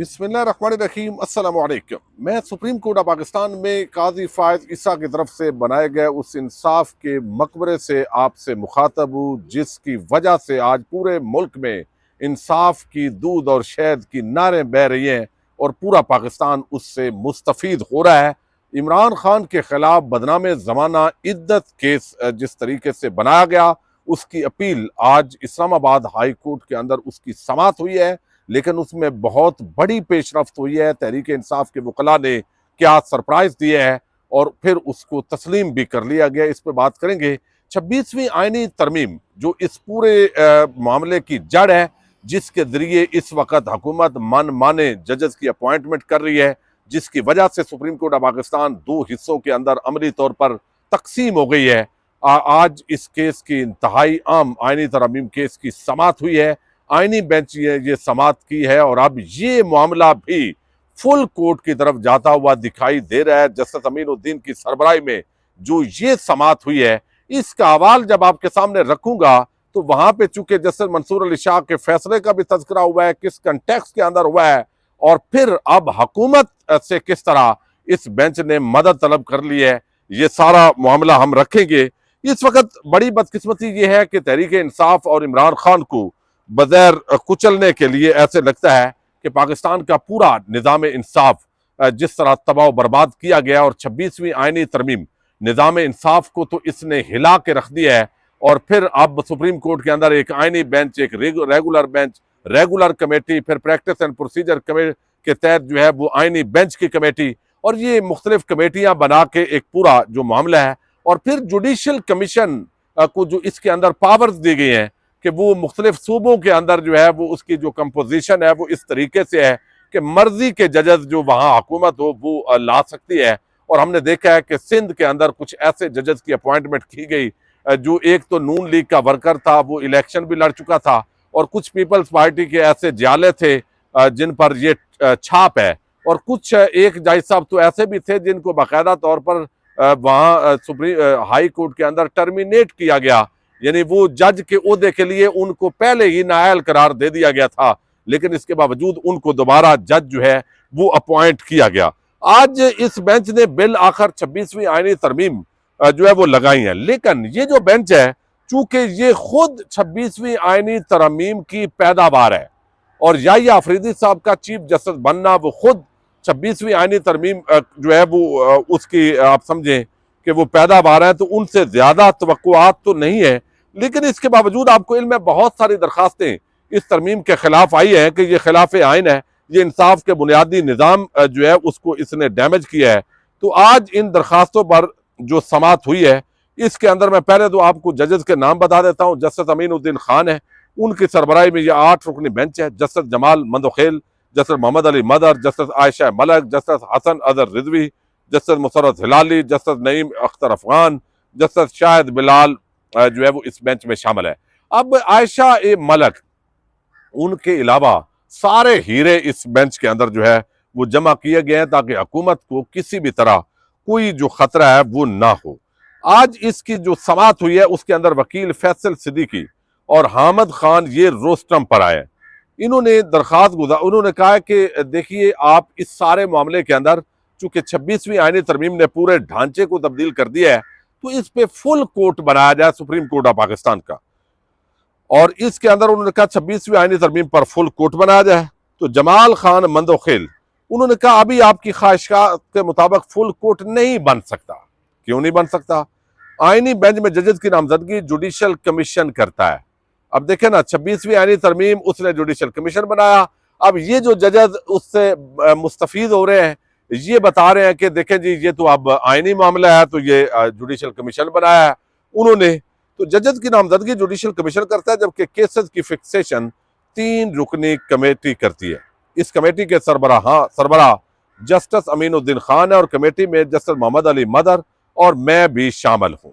बिस्मिल्लाहिर्रहमानिर्रहीम अस्सलामु अलैकुम। मैं सुप्रीम कोर्ट ऑफ पाकिस्तान में काजी फायज ईसा की तरफ से बनाए गए उस इंसाफ के मकबरे से आपसे मुखातब हूँ, जिसकी वजह से आज पूरे मुल्क में इंसाफ की दूध और शहद की नारें बह रही हैं और पूरा पाकिस्तान उससे मुस्तफ़ीद हो रहा है। इमरान खान के खिलाफ बदनाम ज़माना इद्दत केस जिस तरीके से बनाया गया, उसकी अपील आज इस्लामाबाद हाई कोर्ट के अंदर उसकी समाअत हुई है, लेकिन उसमें बहुत बड़ी पेशरफ्त हुई है। तहरीक इंसाफ के वकला ने क्या सरप्राइज दिए है और फिर उसको तस्लीम भी कर लिया गया, इस पर बात करेंगे। 26वीं आईनी तरमीम जो इस पूरे मामले की जड़ है, जिसके जरिए इस वक्त हुकूमत मन माने जजेस की अपॉइंटमेंट कर रही है, जिसकी वजह से सुप्रीम कोर्ट ऑफ पाकिस्तान दो हिस्सों के अंदर अमली तौर पर तकसीम हो गई है। आज इस केस की इंतहाई आम आईनी तरमीम केस की समाअत हुई है। आईनी बेंच ये समाअत की है और अब ये मामला भी फुल कोर्ट की तरफ जाता हुआ दिखाई दे रहा है। जस्टिस अमीनुद्दीन की सरबराही में जो ये समाअत हुई है, इसका हवाल जब आपके सामने रखूंगा तो वहां पे चूंकि जस्टिस मंसूर अली शाह के फैसले का भी तज़किरा हुआ है, किस कंटेक्स्ट के अंदर हुआ है, और फिर अब हुकूमत से किस तरह इस बेंच ने मदद तलब कर ली है, ये सारा मामला हम रखेंगे। इस वक्त बड़ी बदकिस्मती ये है कि तहरीक इंसाफ और इमरान खान को बगैर कुचलने के लिए ऐसे लगता है कि पाकिस्तान का पूरा निज़ाम इंसाफ जिस तरह तबाह बर्बाद किया गया, और 26वीं आईनी तरमीम निज़ाम इंसाफ को तो इसने हिला के रख दिया है। और फिर अब सुप्रीम कोर्ट के अंदर एक आईनी बेंच, एक रेगुलर बेंच, रेगुलर कमेटी, फिर प्रैक्टिस एंड प्रोसीजर कमेटी के तहत जो है वो आईनी बेंच की कमेटी, और ये मुख्तलिफ कमेटियां बना के एक पूरा जो मामला है, और फिर जुडिशल कमीशन को जो इसके अंदर पावर्स दी गई हैं कि वो मुख्तलिफ सूबों के अंदर जो है वो उसकी जो कंपोजिशन है वो इस तरीके से है कि मर्जी के जजेस जो वहाँ हुकूमत हो वो ला सकती है। और हमने देखा है कि सिंध के अंदर कुछ ऐसे जजेस की अपॉइंटमेंट की गई जो एक तो नून लीग का वर्कर था, वो इलेक्शन भी लड़ चुका था, और कुछ पीपल्स पार्टी के ऐसे जाले थे जिन पर ये छाप है, और कुछ एक जज साहब तो ऐसे भी थे जिनको बाकायदा तौर पर वहाँ सुप्रीम हाई कोर्ट के अंदर टर्मिनेट किया गया, यानी वो जज के ओहदे के लिए उनको पहले ही नाअहल करार दे दिया गया था, लेकिन इसके बावजूद उनको दोबारा जज जो है वो अपॉइंट किया गया। आज इस बेंच ने बिल आखिर 26वीं आईनी तरमीम जो है वो लगाई है, लेकिन ये जो बेंच है चूंकि ये खुद 26वीं आईनी तरमीम की पैदावार है, और याहिया अफरीदी साहब का चीफ जस्टिस बनना वो खुद 26वीं आईनी तरमीम जो है वो उसकी आप समझें कि वो पैदावार है, तो उनसे ज्यादा तवक्कुआत तो नहीं है। लेकिन इसके बावजूद आपको इल्म है बहुत सारी दरखास्तें इस तरमीम के खिलाफ आई है कि ये खिलाफ आइन है, ये इंसाफ के बुनियादी निज़ाम जो है उसको इसने डैमेज किया है। तो आज इन दरखास्तों पर जो समाअत हुई है, इसके अंदर मैं पहले तो आपको जजेस के नाम बता देता हूँ। जस्टिस अमीनुद्दीन खान है, उनकी सरबराही में ये 8 रुकनी बेंच है। Justice Jamal Mandokhel, justice Mohammad Ali Mazhar, justice Ayesha Malik, justice Hasan Azhar Rizvi, justice Musarrat Hilali, justice Naeem Akhtar Afghan, justice Shahid Bilal जो है वो इस बेंच में शामिल है। अब आयशा ए मलक, उनके अलावा सारे हीरे इस बेंच के अंदर जो है वो जमा किए गए हैं ताकि हुकूमत को किसी भी तरह कोई जो खतरा है वो ना हो। आज इसकी जो समाअत हुई है उसके अंदर वकील फैसल सिद्दीकी और हामिद खान ये रोस्टम पर आए। इन्होंने दरखास्त उन्होंने कहा है कि देखिए, आप इस सारे मामले के अंदर चूंकि 26वीं आईनी तरमीम ने पूरे ढांचे को तब्दील कर दिया है, तो इस पे फुल कोर्ट बनाया जाए सुप्रीम कोर्ट ऑफ पाकिस्तान का, और इसके अंदर उन्होंने कहा 26वीं आईनी तरमीम पर फुल कोर्ट बनाया जाए। तो जमाल खान मंदोखेल, उन्होंने कहा अभी आपकी ख्वाहिशात के मुताबिक फुल कोर्ट नहीं बन सकता। क्यों नहीं बन सकता? आईनी बेंच में जजेस की नामजदगी जुडिशल कमीशन करता है। अब देखें ना, 26वीं आईनी तरमीम उसने जुडिशल कमीशन बनाया। अब ये जो जजेस उससे मुस्तफीद हो रहे हैं, ये बता रहे हैं कि देखें जी, ये तो अब आईनी मामला है, तो ये जुडिशल कमीशन बनाया है उन्होंने। तो जजेस की नामजदगी जुडिशल कमीशन करता है, जबकि केसेस की फिक्सेशन 3 रुकनी कमेटी करती है। इस कमेटी के सरबराह जस्टिस अमीनुद्दीन खान है, और कमेटी में जस्टिस मोहम्मद अली मदर और मैं भी शामिल हूँ।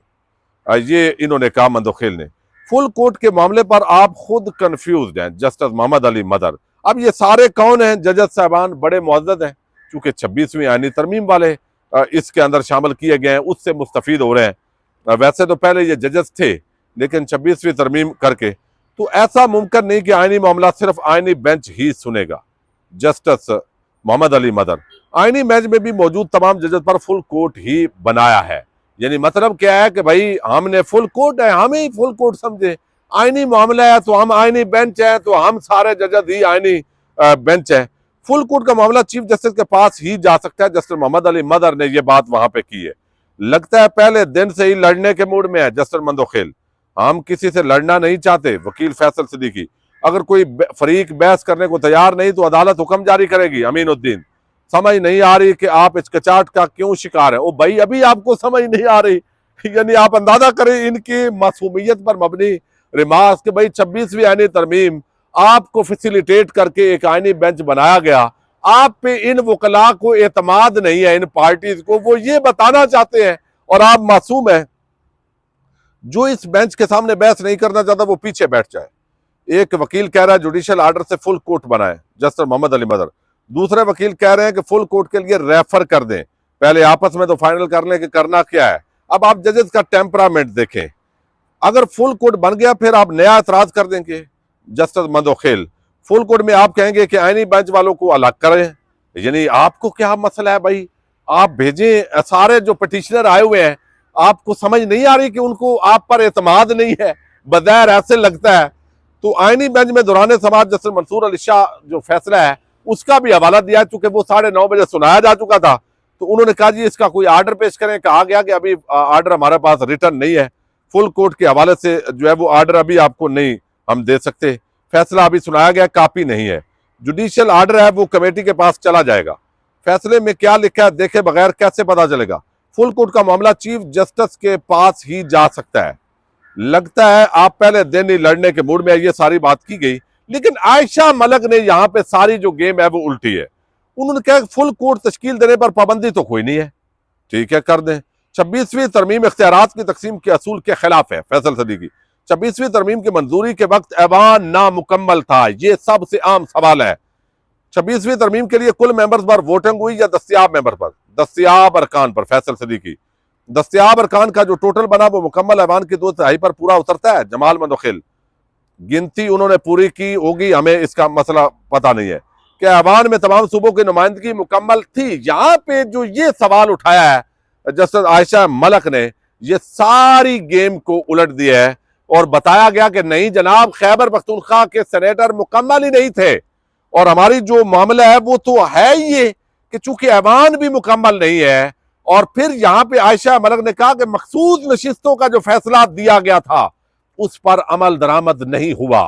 ये इन्होंने कहा मंदोखेल ने। फुल कोर्ट के मामले पर आप खुद कंफ्यूज हैं, जस्टिस मोहम्मद अली मदर। अब ये सारे कौन हैं? जजेस साहबान बड़े मुअज़्ज़ज़ हैं, चूंकि 26वीं आईनी तरमीम वाले इसके अंदर शामिल किए गए हैं, उससे मुस्तफीद हो रहे हैं। वैसे तो पहले ये जजेस थे, लेकिन 26वीं तरमीम करके तो ऐसा मुमकिन नहीं कि आईनी मामला सिर्फ आईनी बेंच ही सुनेगा। जस्टिस मोहम्मद अली मदर। आईनी बेंच में भी मौजूद तमाम जजेस पर फुल कोर्ट ही बनाया है। यानी मतलब क्या है कि भाई हमने फुल कोर्ट है, हम ही फुल कोर्ट समझे। आईनी मामला है तो हम आईनी बेंच है, तो हम सारे जजेस ही आईनी बेंच है। फुल कोर्ट का मामला चीफ जस्टिस के पास ही जा सकता है। जस्टिस मोहम्मद अली मदर ने यह बात वहां पे की है। लगता है पहले दिन से ही लड़ने के मूड में है जस्टिस मंदोखेल। हम किसी से लड़ना नहीं चाहते। वकील फैसल सिद्दीकी, अगर कोई फरीक बहस करने को तैयार नहीं तो अदालत हुक्म जारी करेगी। अमीनुद्दीन, समझ नहीं आ रही कि आप हिचकिचाहट का क्यों शिकार है। ओ भाई, अभी आपको समझ नहीं आ रही? यानी आप अंदाजा करें इनकी मासूमियत पर मबनी रिमार्क्स कि भाई 26वीं आईनी तरमीम आपको फैसिलिटेट करके एक आईनी बेंच बनाया गया। आप पे इन वकला को एतमाद नहीं है, इन पार्टीज को, वो ये बताना चाहते हैं और आप मासूम है। जो इस बेंच के सामने बहस नहीं करना चाहता वो पीछे बैठ जाए। एक वकील कह रहा है जुडिशियल आर्डर से फुल कोर्ट बनाए जस्टिस मोहम्मद अली मदर। दूसरे वकील कह रहे हैं कि फुल कोर्ट के लिए रेफर कर दें। पहले आपस में तो फाइनल कर लें कि करना क्या है। अब आप जजेस का टेम्परामेंट देखें। अगर फुल कोर्ट बन गया फिर आप नया एतराज कर देंगे। जस्टिस मंदोखेल, फुल कोर्ट में आप कहेंगे कि आईनी बेंच वालों को अलग करें। यानी आपको क्या मसला है भाई? आप भेजें। सारे जो पिटिशनर आए हुए हैं, आपको समझ नहीं आ रही कि उनको आप पर एतमाद नहीं है? बगैर ऐसे लगता है। तो आईनी बेंच में दौरान समाज जस्टिस मंसूर अली शाह जो फैसला है उसका भी हवाला दिया, चूंकि वो 9:30 बजे सुनाया जा चुका था। तो उन्होंने कहा जी इसका कोई आर्डर पेश करें। कहा गया कि अभी आर्डर हमारे पास रिटर्न नहीं है। फुल कोर्ट के हवाले से जो है वो आर्डर अभी आपको नहीं हम दे सकते। फैसला अभी सुनाया गया, कॉपी नहीं है। जुडिशियल आर्डर है वो कमेटी के पास चला जाएगा। फैसले में क्या लिखा है देखे बगैर कैसे पता चलेगा? फुल कोर्ट का मामला चीफ जस्टिस के पास ही जा सकता है। लगता है आप पहले दिन ही लड़ने के मूड में ये सारी बात की गई, लेकिन आयशा मलिक ने यहां पे सारी जो गेम है वो उल्टी है। उन्होंने कहा फुल कोर्ट तश्कील देने पर पाबंदी तो कोई नहीं है, ठीक है कर दें। 26वीं तरमीम इख्तियारात की तकसीम के असूल के खिलाफ है। फैसल सदीकी, 26वीं तरमीम की मंजूरी के वक्त ऐवान नामुकम्मल था, ये सबसे आम सवाल है। 26वीं तरमीम के लिए कुल मेंबर्स पर वोटिंग हुई या दस्तियाब मेंबर पर? दस्तियाब अरकान पर। फैसल सदीकी, दस्तियाब अरकान का जो टोटल बना वो मुकम्मल ऐवान की 2/3 पर पूरा उतरता है। जमाल मंदोखेल, गिनती उन्होंने पूरी की होगी, हमें इसका मसला पता नहीं है कि ऐवान में तमाम सूबों की नुमाइंदगी मुकम्मल थी। यहां पे जो ये सवाल उठाया है जस्टिस आयशा मलिक ने, ये सारी गेम को उलट दिया है और बताया गया कि नहीं जनाब, खैबर पख्तूनख्वा के सेनेटर मुकम्मल ही नहीं थे और हमारी जो मामला है वो तो है ये कि चूंकि ऐवान भी मुकम्मल नहीं है। और फिर यहां पे आयशा मलिक ने कहा कि मखसूस नशिस्तों का जो फैसला दिया गया था उस पर अमल दरामद नहीं हुआ।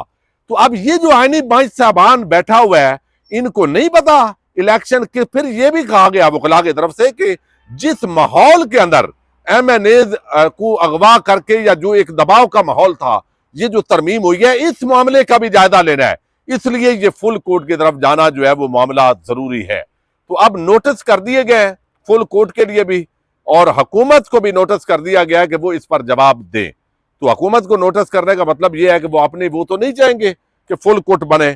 तो अब ये जो आईनी बेंच साहबान बैठा हुआ है, इनको नहीं पता इलेक्शन के। फिर ये भी कहा गया वकला की तरफ से कि जिस माहौल के अंदर MNAs को अगवा करके या जो एक दबाव का माहौल था, ये जो तरमीम हुई है, इस मामले का भी जायजा लेना है। इसलिए ये फुल कोर्ट की तरफ जाना जो है वो मामला जरूरी है। तो अब नोटिस कर दिए गए फुल कोर्ट के लिए भी, और हुकूमत को भी नोटिस कर दिया गया है कि वो इस पर जवाब दे। तो हुकूमत को नोटिस करने का मतलब ये है कि वो अपनी वो तो नहीं चाहेंगे कि फुल कोर्ट बने।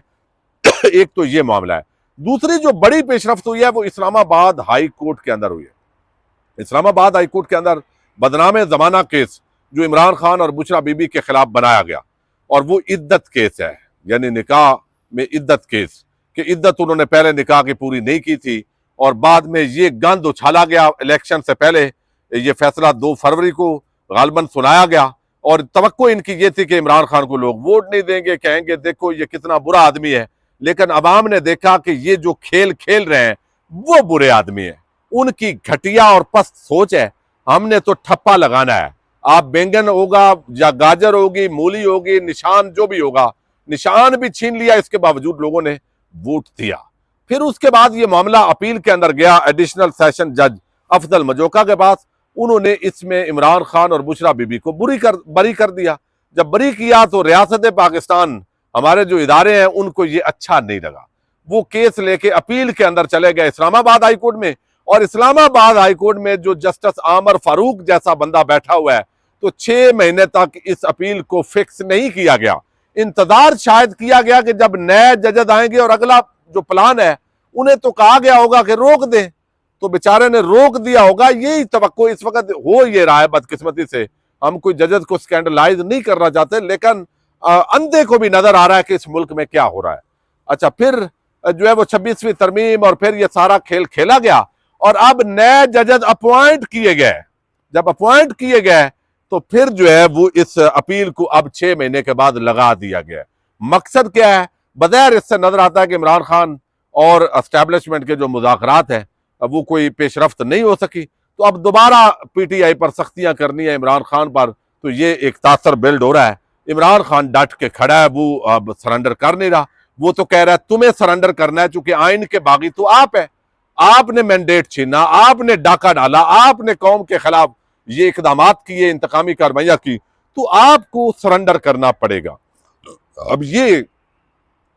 एक तो ये मामला है। दूसरी जो बड़ी पेशरफ्त हुई है वो इस्लामाबाद हाई कोर्ट के अंदर हुई है। इस्लामाबाद हाई कोर्ट के अंदर बदनाम जमाना केस जो इमरान खान और बुशरा बीबी के खिलाफ बनाया गया, और वो इद्दत केस है, यानी निकाह में इद्दत केस कि इद्दत उन्होंने पहले निकाह की पूरी नहीं की थी और बाद में ये गंद उछाला गया। इलेक्शन से पहले ये फैसला 2 फरवरी को गालबन सुनाया गया और तवक्को इनकी ये थी कि इमरान खान को लोग वोट नहीं देंगे, कहेंगे देखो ये कितना बुरा आदमी है। लेकिन अवाम ने देखा कि ये जो खेल खेल रहे हैं वो बुरे आदमी है, उनकी घटिया और पस्त सोच है। हमने तो ठप्पा लगाना है। आप बैंगन होगा या गाजर होगी, मूली होगी, निशान जो भी होगा, निशान भी छीन लिया, इसके बावजूद लोगों ने वोट दिया। फिर उसके बाद ये मामला अपील के अंदर गया एडिशनल सेशन जज अफजल मजोका के पास। उन्होंने इसमें इमरान खान और बुशरा बीबी को बरी कर दिया। जब बरी किया तो रियासत पाकिस्तान, हमारे जो इदारे हैं, उनको ये अच्छा नहीं लगा। वो केस लेके अपील के अंदर चले गए इस्लामाबाद हाई कोर्ट में, और इस्लामाबाद हाई कोर्ट में जो जस्टिस आमर फारूक जैसा बंदा बैठा हुआ है, तो 6 महीने तक इस अपील को फिक्स नहीं किया गया। इंतजार शायद किया गया कि जब नए जजेस आएंगे और अगला जो प्लान है उन्हें तो कहा गया होगा कि रोक दें, तो बेचारे ने रोक दिया होगा। यही तवक्को इस वक्त हो ये रहा है। बदकिस्मती से हम कोई जजेस को स्कैंडलाइज नहीं करना चाहते, लेकिन अंधे को भी नजर आ रहा है कि इस मुल्क में क्या हो रहा है। अच्छा, फिर जो है वो 26वीं तरमीम और फिर ये सारा खेल खेला गया और अब नए जजेस अपॉइंट किए गए। जब अपॉइंट किए गए तो फिर जो है वो इस अपील को अब 6 महीने के बाद लगा दिया गया। मकसद क्या है? बगैर इससे नजर आता है कि इमरान खान और एस्टेब्लिशमेंट के जो मुज़ाकरात हैं वो कोई पेशरफ्त नहीं हो सकी, तो अब दोबारा पीटीआई पर सख्तियां करनी है इमरान खान पर, तो ये एक तासर बिल्ड हो रहा है। इमरान खान डट के खड़ा है, वो अब सरेंडर कर नहीं रहा। वो तो कह रहा है तुम्हें सरेंडर करना है, चूंकि आइन के बागी तो आप है, आपने मैंडेट छीना, आपने डाका डाला, आपने कौम के खिलाफ ये इकदाम किए, इंतकामी कार्रवाइयां की, तो आपको सरेंडर करना पड़ेगा। अब ये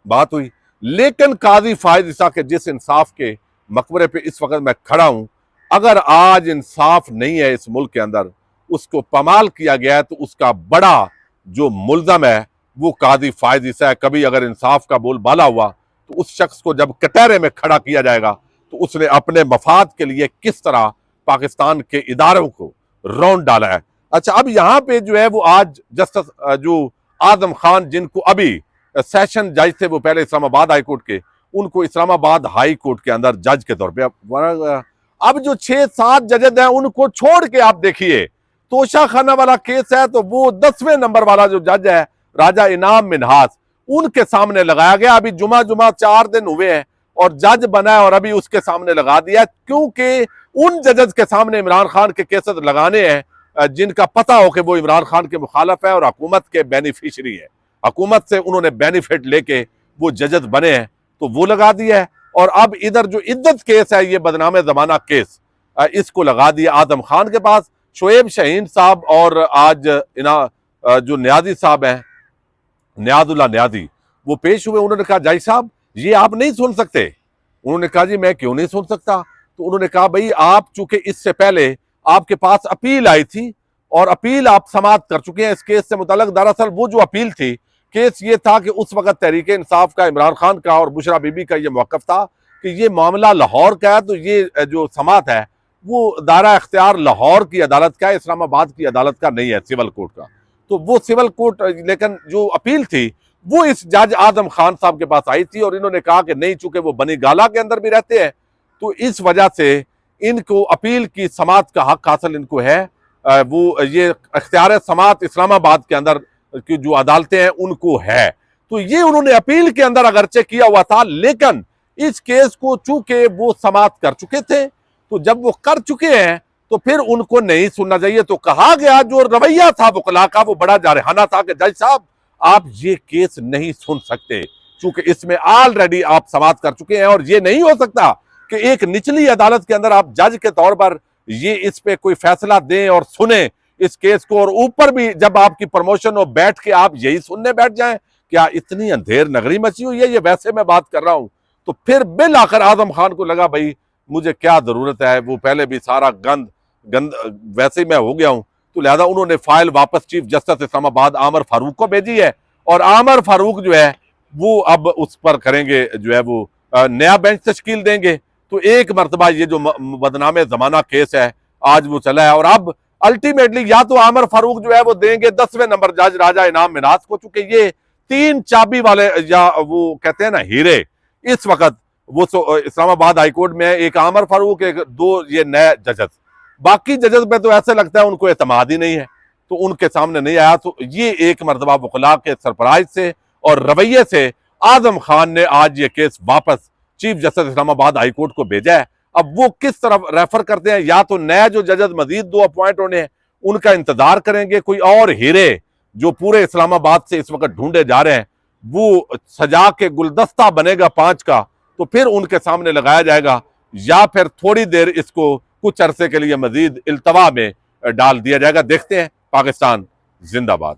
बात हुई। लेकिन काजी फायद ईसा के जिस इंसाफ के मकबरे पे इस वक्त मैं खड़ा हूं, अगर आज इंसाफ नहीं है इस मुल्क के अंदर, उसको पमाल किया गया है, तो उसका बड़ा जो मुल्जम है वो काजी फायद ईसा है। कभी अगर इंसाफ का बोलबाला हुआ तो उस शख्स को जब कटहरे में खड़ा किया जाएगा तो उसने अपने मफाद के लिए किस तरह पाकिस्तान के इदारों को रौंद डाला है। अच्छा, अब यहां पे जो है वो आज जस्टिस जो आजम खान, जिनको अभी सेशन जज थे, वो पहले इस्लामाबाद हाई कोर्ट के, उनको इस्लामाबाद हाई कोर्ट के अंदर जज के तौर पे अब जो 6-7 जजेस हैं उनको छोड़ के आप देखिए, तोशा खाना वाला केस है तो वो 10वें नंबर वाला जो जज है राजा इनाम मिन्हास, उनके सामने लगाया गया। अभी जुमा 4 दिन हुए हैं और जज बना है और अभी उसके सामने लगा दिया, क्योंकि उन जजेस के सामने इमरान खान के केसेस लगाने हैं जिनका पता हो कि वो इमरान खान के मुखालफ है और हुकूमत के बेनिफिशरी है, हुकूमत से उन्होंने बेनिफिट लेके वो जजेस बने हैं, तो वो लगा दिया है। और अब इधर जो इद्दत केस है, ये बदनामे जमाना केस, इसको लगा दिया आजम खान के पास। शोएब शाहीन साहब और आज जो न्याजी साहब हैं, न्याजुल्लाह न्याजी, वो पेश हुए। उन्होंने कहा जज साहब ये आप नहीं सुन सकते। उन्होंने कहा जी मैं क्यों नहीं सुन सकता? तो उन्होंने कहा भाई आप चूंकि इससे पहले आपके पास अपील आई थी और अपील आप समाप्त कर चुके हैं इस केस से मुताल्लिक। दरअसल वो जो अपील थी, केस ये था कि उस वक्त तहरीक इंसाफ का, इमरान खान का और बुशरा बीबी का ये मौक़िफ़ था कि ये मामला लाहौर का है, तो ये जो समात है वो दायरा इख्तियार लाहौर की अदालत का है, इस्लामाबाद की अदालत का नहीं है, सिविल कोर्ट का। तो वो सिविल कोर्ट, लेकिन जो अपील थी वो इस जज आजम खान साहब के पास आई थी और इन्होंने कहा कि नहीं, चूंकि वो बनी गाला के अंदर भी रहते हैं तो इस वजह से इनको अपील की समात का हक हासिल इनको है। वो ये इख्तियार समात इस्लामाबाद के अंदर की जो अदालतें हैं उनको है। तो ये उन्होंने अपील के अंदर अगरचे किया हुआ था, लेकिन इस केस को चूंकि वो समात कर चुके थे, तो जब वो कर चुके हैं तो फिर उनको नहीं सुनना चाहिए। तो कहा गया जो रवैया था वकला का वो बड़ा जारहाना था कि जज साहब आप ये केस नहीं सुन सकते, चूंकि इसमें ऑलरेडी आप समात कर चुके हैं और ये नहीं हो सकता कि एक निचली अदालत के अंदर आप जज के तौर पर ये इस पे कोई फैसला दें और सुने इस केस को, और ऊपर भी जब आपकी प्रमोशन हो बैठ के आप यही सुनने बैठ जाएं। क्या इतनी अंधेर नगरी मची हुई है? ये वैसे मैं बात कर रहा हूं। तो फिर बिल आखिर आजम खान को लगा भाई मुझे क्या जरूरत है, वो पहले भी सारा गंद वैसे ही मैं हो गया हूं, तो लिहाजा उन्होंने फाइल वापस चीफ जस्टिस इस्लामाबाद आमिर फारूक को भेजी है और आमिर फारूक जो है वो अब उस पर करेंगे जो है वो नया बेंच तश्कील देंगे। तो एक मरतबा ये जो बदनामे जमाना केस है आज वो चला है और अब अल्टीमेटली या तो आमिर फारूक जो है वो देंगे 10वें नंबर जज राजा इनाम मिनाज को, चूंकि ये 3 चाबी वाले या वो कहते हैं ना हीरे, इस वक्त वो इस्लामाबाद हाईकोर्ट में एक आमिर फारूक, एक 2 ये नए जजेस, बाकी जजेस पे तो ऐसे लगता है उनको एतमाद ही नहीं है, तो उनके सामने नहीं आया। तो ये एक मरतबा वकला के सरप्राइज से और रवैये से आजम खान ने आज ये केस वापस चीफ जस्टिस इस्लामाबाद हाईकोर्ट को भेजा है। अब वो किस तरफ रेफर करते हैं, या तो नया जो जजेस मजीद 2 अपॉइंट होने हैं उनका इंतजार करेंगे, कोई और हीरे जो पूरे इस्लामाबाद से इस वक्त ढूंढे जा रहे हैं वो सजा के गुलदस्ता बनेगा 5 का, तो फिर उनके सामने लगाया जाएगा, या फिर थोड़ी देर इसको कुछ अरसे के लिए मजीद इल्तवा में डाल दिया जाएगा। देखते हैं। पाकिस्तान जिंदाबाद।